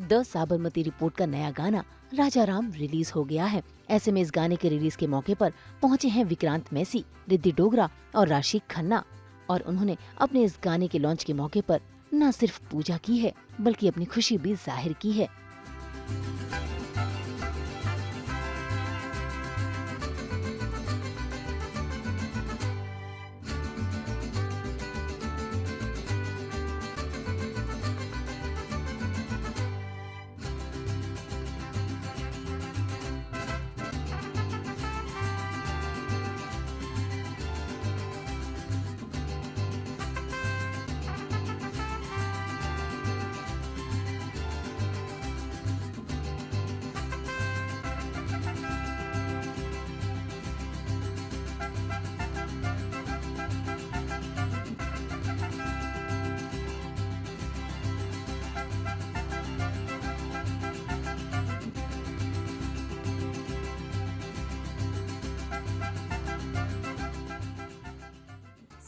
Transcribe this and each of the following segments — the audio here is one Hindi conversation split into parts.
द साबरमती रिपोर्ट का नया गाना राजा राम रिलीज हो गया है। ऐसे में इस गाने के रिलीज के मौके पर पहुंचे हैं विक्रांत मैसी, रिद्धि डोगरा और राशि खन्ना, और उन्होंने अपने इस गाने के लॉन्च के मौके पर न सिर्फ पूजा की है बल्कि अपनी खुशी भी जाहिर की है।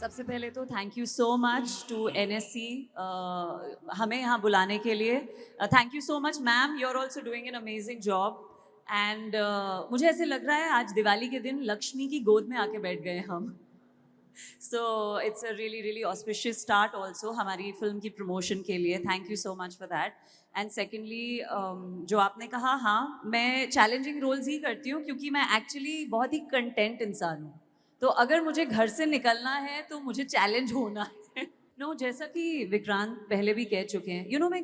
सबसे पहले तो thank you so much to NSC हमें यहाँ बुलाने के लिए। Thank you so much ma'am, you are also doing an amazing job. And मुझे ऐसे लग रहा है आज दिवाली के दिन लक्ष्मी की गोद में आके बैठ गए हम। So it's a really really auspicious start also हमारी फिल्म की प्रमोशन के लिए। Thank you so much for that. And secondly जो आपने कहा, हाँ मैं चैलेंजिंग रोल्स ही करती हूँ क्योंकि मैं एक्चुअली बहुत ही कंटेंट इंसान हूँ। तो अगर मुझे घर से निकलना है तो मुझे चैलेंज होना है। नो जैसा कि विक्रांत पहले भी कह चुके हैं, मैं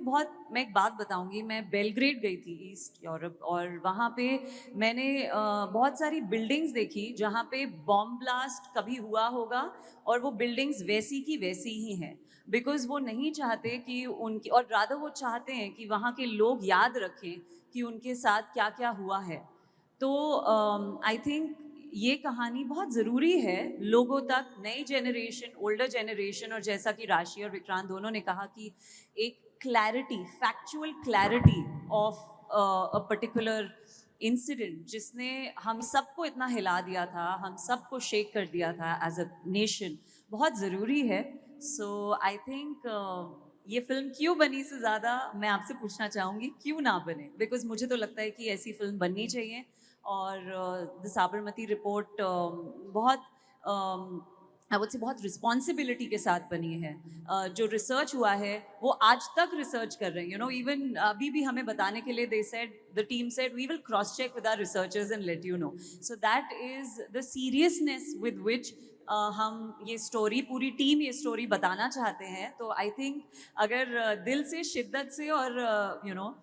एक बात बताऊंगी। मैं बेलग्रेड गई थी, ईस्ट यूरोप, और वहाँ पे मैंने बहुत सारी बिल्डिंग्स देखी जहाँ पे बॉम्ब ब्लास्ट कभी हुआ होगा और वो बिल्डिंग्स वैसी की वैसी ही हैं। बिकॉज वो नहीं चाहते कि उनकी, और रादर वो चाहते हैं कि वहाँ के लोग याद रखें कि उनके साथ क्या क्या हुआ है। तो आई थिंक ये कहानी बहुत ज़रूरी है लोगों तक, नई जनरेशन, ओल्डर जनरेशन, और जैसा कि राशि और विक्रांत दोनों ने कहा कि एक clarity, factual clarity of a particular incident जिसने हम सबको इतना हिला दिया था, हम सबको शेक कर दिया था एज अ नेशन, बहुत ज़रूरी है। सो आई थिंक ये फिल्म क्यों बनी से ज़्यादा मैं आपसे पूछना चाहूँगी क्यों ना बने, बिकॉज मुझे तो लगता है कि ऐसी फिल्म बननी चाहिए। और द साबरमती रिपोर्ट बहुत आई वुड से बहुत रिस्पॉन्सिबिलिटी के साथ बनी है। जो रिसर्च हुआ है वो आज तक रिसर्च कर रहे हैं, यू नो, इवन अभी भी हमें बताने के लिए they said, the team said we will cross check with our researchers and let you know. So that is the seriousness with which हम ये स्टोरी, पूरी टीम ये स्टोरी बताना चाहते हैं। तो आई थिंक अगर दिल से, शिद्दत से और यू नो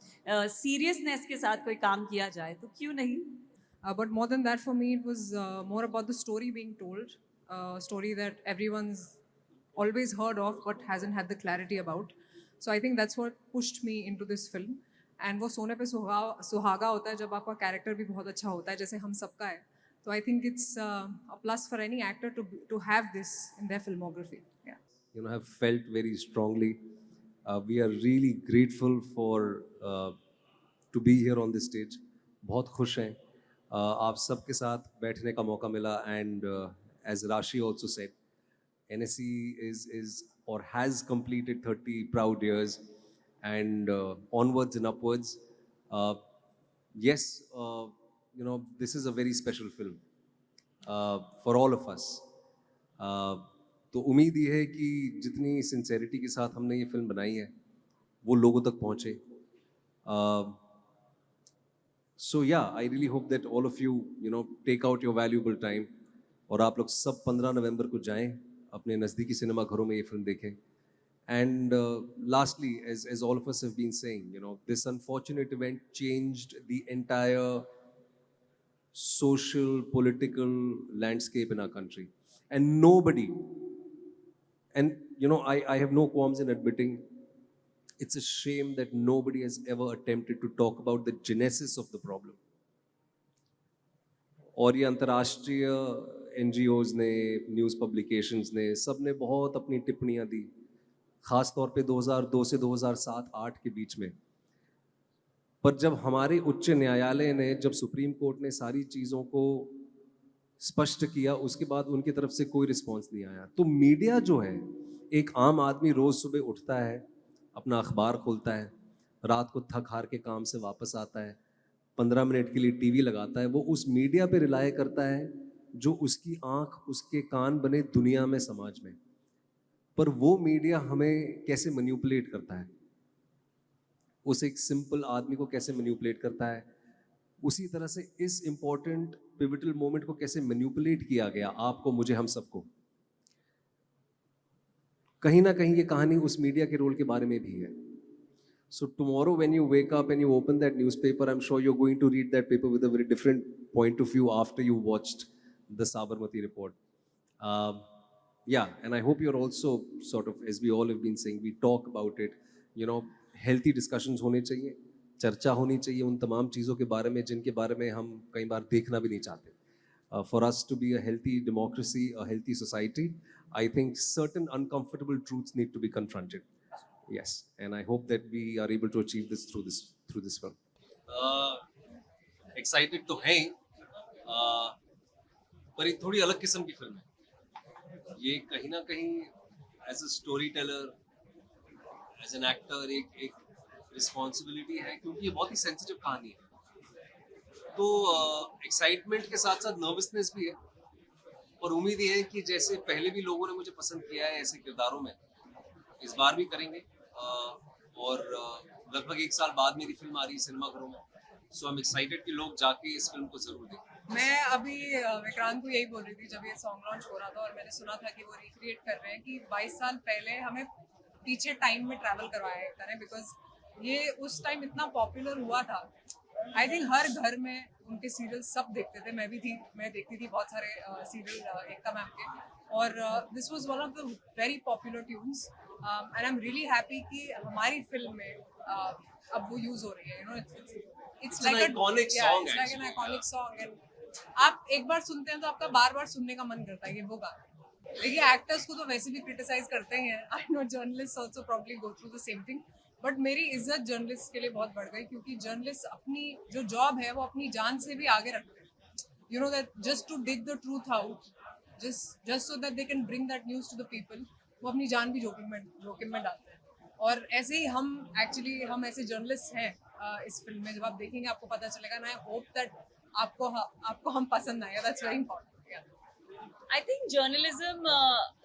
सीरियसनेस के साथ कोई काम किया जाए तो क्यों नहीं। But more than that, for me, it was more about the story being told, a story that everyone's always heard of but hasn't had the clarity about. So I think that's what pushed me into this film. And वो सोने पे सुहागा होता है जब आपका कैरेक्टर भी बहुत अच्छा होता है जैसे हम सबका है. So I think it's a plus for any actor to have this in their filmography. Yeah. Have felt very strongly. We are really grateful for to be here on this stage. बहुत खुश हैं आप सबके साथ बैठने का मौका मिला. एंड एज राशि also said, NSC is or has completed 30 proud years, and onwards and upwards. Uh, yes, this is a very special film for all of us. तो उम्मीद ये है कि जितनी सिंसेरिटी के साथ हमने ये फिल्म बनाई है वो लोगों तक पहुँचे. So yeah, I really hope that all of you, take out your valuable time और आप लोग सब 15 नवंबर को जाएं अपने नज़दीकी सिनेमा घरों में ये फिल्म देखें. And lastly, as all of us have been saying, this unfortunate event changed the entire social, political landscape in our country. And nobody, and I have no qualms in admitting, it's a shame that nobody has ever attempted to talk about the genesis of the problem. और ये अंतर्राष्ट्रीय NGOs ने, न्यूज़ पब्लिकेशंस ने, सब ने बहुत अपनी टिप्पणियां दी, ख़ास तौर पे 2002 से 2007-8 के बीच में. पर जब हमारे उच्च न्यायालय ने, जब सुप्रीम कोर्ट ने सारी चीज़ों को स्पष्ट किया, उसके बाद उनकी तरफ से कोई रिस्पॉन्स नहीं आया. तो मीडिया जो है, एक आम आदमी रोज़ सुबह उठता है, अपना अखबार खोलता है, रात को थक हार के काम से वापस आता है, 15 मिनट के लिए टीवी लगाता है, वो उस मीडिया पे रिलाय करता है जो उसकी आंख, उसके कान बने दुनिया में, समाज में। पर वो मीडिया हमें कैसे मैनिपुलेट करता है, उस एक सिंपल आदमी को कैसे मैनिपुलेट करता है, उसी तरह से इस इम्पोर्टेंट पिवटल मोमेंट को कैसे मैनिपुलेट किया गया, आपको, मुझे, हम सबको। कहीं ना कहीं ये कहानी उस मीडिया के रोल के बारे में भी है। So tomorrow when you wake up and you open that newspaper, I'm sure you're going to read that paper with a very different point of view after you watched the Sabarmati report. Yeah, and I hope you're also sort of, as we all have been saying, we talk about it, you know, healthy discussions होने चाहिए, चर्चा होनी चाहिए उन तमाम चीज़ों के बारे में जिनके बारे में हम कई बार देखना भी नहीं चाहते. For us to be a healthy democracy, a healthy society, I think certain uncomfortable truths need to be confronted. Yes, and I hope that we are able to achieve this through this film. Excited तो हैं, पर ये थोड़ी अलग किस्म की फिल्म है. ये कहीं ना कहीं as a story teller, as an actor, एक रिस्पॉन्सिबिलिटी है, क्योंकि ये बहुत ही सेंसिटिव कहानी है. तो एक्साइटमेंट के साथ साथ नर्वसनेस भी है, और उम्मीद ये है कि जैसे पहले भी लोगों ने मुझे पसंद किया है ऐसे किरदारों में, इस बार भी करेंगे. और लगभग 1 साल बाद मेरी फिल्म आ रही है सिनेमाघरों में, सो आई एम एक्साइटेड कि लोग जाके इस फिल्म को जरूर देखें. मैं अभी विक्रांत को यही बोल रही थी जब ये सॉन्ग लॉन्च हो रहा था, और मैंने सुना था कि वो रिक्रिएट कर रहे हैं कि 22 साल पहले हमें पीछे टाइम में ट्रैवल करवाया है एक्टर ने, बिकॉज ये उस टाइम इतना पॉपुलर हुआ था. आई थिंक हर घर में उनके सीरियल सब देखते थे, मैं भी थी, मैं देखती थी बहुत सारे सीरियल एकता मैम के, और this was one of the very popular tunes, and I am really happy कि हमारी फिल्म में अब वो यूज हो रही है. You know, it's like an iconic song, and आप एक बार सुनते हैं तो आपका बार बार सुनने का मन करता है. ये वो गाना. देखिए, एक्टर्स को तो वैसे भी क्रिटिसाइज करते हैं, I know journalist also probably go through the same thing, but मेरी इज्जत जर्नलिस्ट के लिए बहुत बढ़ गई, क्योंकि जर्नलिस्ट अपनी जो जॉब है वो अपनी जान से भी आगे रखते हैं. You know that just to dig the truth out, just so that they can bring that news to the people, वो अपनी जान भी जोखिम में डालते हैं. और ऐसे ही हम ऐसे जर्नलिस्ट हैं इस फिल्म में. जब आप देखेंगे आपको पता चलेगा, ना आई होप दैट आपको हम पसंद आएगा. That's very important. I think journalism,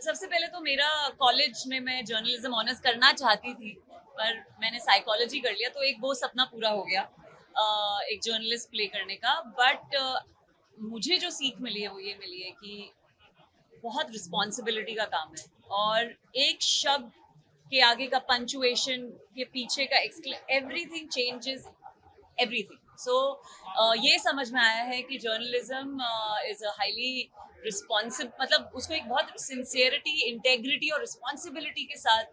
सबसे पहले तो मेरा कॉलेज में मैं जर्नलिज्म ऑनर्स करना चाहती थी, पर मैंने साइकोलॉजी कर लिया, तो एक वो सपना पूरा हो गया एक जर्नलिस्ट प्ले करने का. बट मुझे जो सीख मिली है वो ये मिली है कि बहुत रिस्पॉन्सिबिलिटी का काम है, और एक शब्द के आगे का पंचुएशन के पीछे का एवरीथिंग चेंजेस एवरीथिंग. सो ये समझ में आया है कि journalism is a highly responsive, मतलब उसको एक बहुत सिंसियरिटी, इंटेग्रिटी और रिस्पॉन्सिबिलिटी के साथ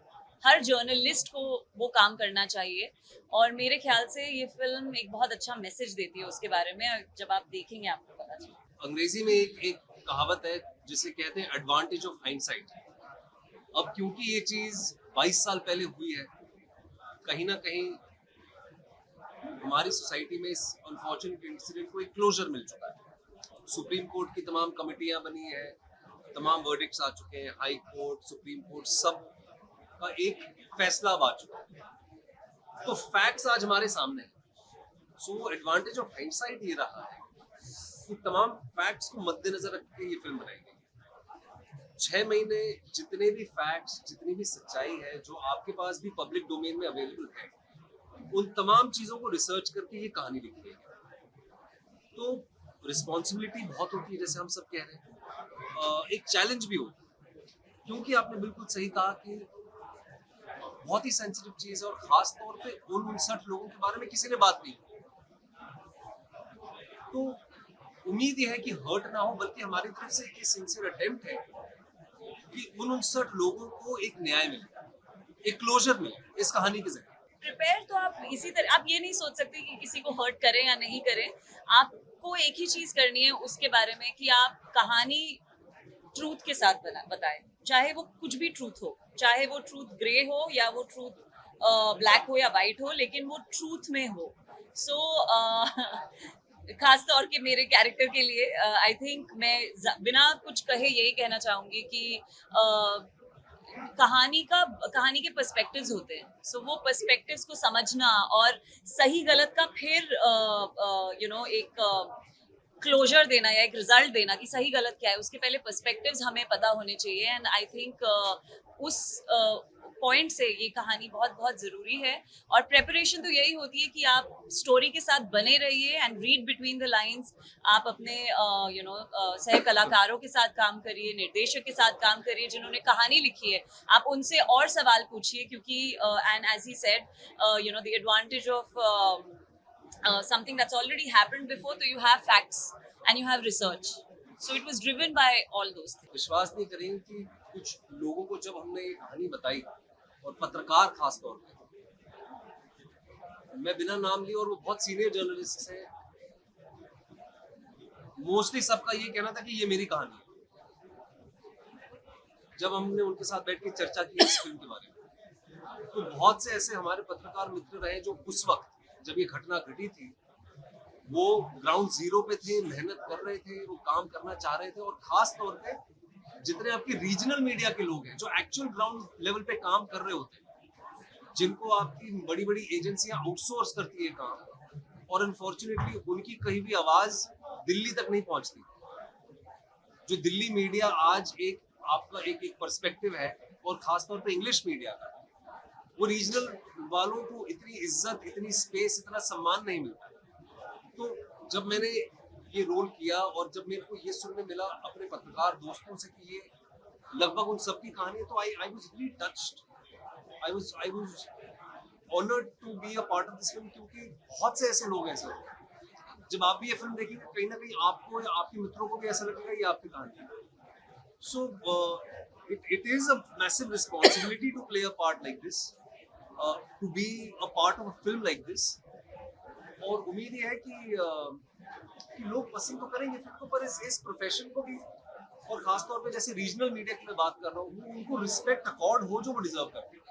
हर जर्नलिस्ट को वो काम करना चाहिए. और मेरे ख्याल से ये फिल्म एक बहुत अच्छा मैसेज देती है उसके बारे में. जब आप देखेंगे आपको पता चलेगा. अंग्रेजी में एक कहावत है जिसे कहते हैं एडवांटेज ऑफ हाइंडसाइट. अब क्योंकि ये चीज 22 साल पहले हुई है, कहीं ना कहीं हमारी सोसाइटी में इस अनफॉर्चुनेट इंसिडेंट को एक क्लोजर मिल चुका है. सुप्रीम कोर्ट की तमाम कमेटियां बनी है, तमाम वर्डिक्ट्स आ चुके हैं, हाई कोर्ट, सुप्रीम कोर्ट, सब का एक फैसला अब आ चुका है. तो फैक्ट्स आज हमारे सामने हैं. सो एडवांटेज ऑफ हाइंडसाइट ये रहा है कि तमाम फैक्ट्स को मद्देनजर रख के ये फिल्म बनाई गई. 6 महीने जितने भी फैक्ट्स, जितनी भी सच्चाई है जो आपके पास भी पब्लिक डोमेन में अवेलेबल है, उन तमाम चीजों को रिसर्च करके ये कहानी लिखी गई है. तो रिस्पॉन्सिबिलिटी बहुत होती है, जैसे हम सब कह रहे हैं. एक चैलेंज भी होता है, क्योंकि आपने बिल्कुल सही कहा कि बहुत ही सेंसिटिव चीज है, और खास तौर पे उन 59 लोगों के बारे में किसी ने बात नहीं की. तो उम्मीद यह है कि हर्ट ना हो, बल्कि हमारी तरफ से एक सिंसियर अटेम्प्ट है कि उन 59 लोगों को एक न्याय मिले, एक क्लोजर मिले इस कहानी के जरिए. प्रिपेयर तो आप इसी तरह, आप ये नहीं सोच सकते कि किसी को हर्ट करें या नहीं करें. आपको एक ही चीज करनी है उसके बारे में कि आप कहानी ट्रूथ के साथ बताएं, चाहे वो कुछ भी ट्रूथ हो, चाहे वो ट्रूथ ग्रे हो या वो ट्रूथ ब्लैक हो या वाइट हो, लेकिन वो ट्रूथ में हो. सो खास तौर के मेरे कैरेक्टर के लिए आई थिंक मैं बिना कुछ कहे यही कहना चाहूंगी कि कहानी के पर्सपेक्टिव्स होते हैं, सो वो पर्सपेक्टिव्स को समझना और सही गलत का फिर एक क्लोजर देना या एक रिजल्ट देना कि सही गलत क्या है, उसके पहले पर्सपेक्टिव्स हमें पता होने चाहिए। एंड आई थिंक उस पॉइंट से ये कहानी बहुत बहुत ज़रूरी है। और प्रेपरेशन तो यही होती है कि आप स्टोरी के साथ बने रहिए and read between the lines. आप अपने सह कलाकारों के साथ काम करिए, निर्देशक के साथ काम करिए जिन्होंने कहानी लिखी है, आप उनसे और सवाल पूछिए, क्योंकि and as he said the advantage of something that's already happened before, so you have facts and you have research, so it was driven by all those things. विश्वास नहीं करेंगे कि कुछ लोगों को जब हमने ये कहानी बताई, और पत्रकार खास तौर पे, मैं बिना नाम लिए, और वो बहुत सीनियर जर्नलिस्ट हैं, मोस्टली सबका ये कहना था कि ये मेरी कहानी है। जब हमने उनके साथ बैठ के चर्चा की इस फिल्म के बारे में, तो बहुत से ऐसे हमारे पत्रकार मित्र रहे जो उस वक्त जब ये घटना घटी थी वो ग्राउंड जीरो पे थे, मेहनत कर रहे थे, वो काम करना चाह रहे थे। और खास तौर पे जितने आपके रीजनल मीडिया के लोग हैं जो एक्चुअल ग्राउंड लेवल पे काम कर रहे होते हैं, जिनको आपकी बड़ी बड़ी एजेंसियां आउटसोर्स करती है काम, और अनफॉर्चुनेटली उनकी कहीं भी आवाज दिल्ली तक नहीं पहुंचती। जो दिल्ली मीडिया आज एक आपका एक पर्सपेक्टिव है, और खासतौर पे इंग्लिश मीडिया का, वो रीजनल वालों को इतनी इज्जत, इतनी स्पेस, इतना सम्मान नहीं मिलता। तो जब मैंने ये रोल किया और जब मेरे को ये सुनने मिला अपने पत्रकार दोस्तों से कि ये लगभग उन सबकी कहानी है, तो I was really touched, I was honoured to be a part of this film, क्योंकि बहुत से ऐसे लोग हैं सर, जब आप भी ये फिल्म देखेंगे कहीं ना कहीं आपको या आपके मित्रों को भी ऐसा लगेगा ये आपकी कहानी है। सो it is a massive responsibility to play a part like this, to be a part of a film like this, और उम्मीद ये है कि लोग पसंद तो करेंगे फिल्म को, पर इस प्रोफेशन को भी, और खासतौर पे जैसे रीजनल मीडिया की मैं बात कर रहा हूँ, उनको रिस्पेक्ट अकॉर्ड हो जो वो डिजर्व करते हैं।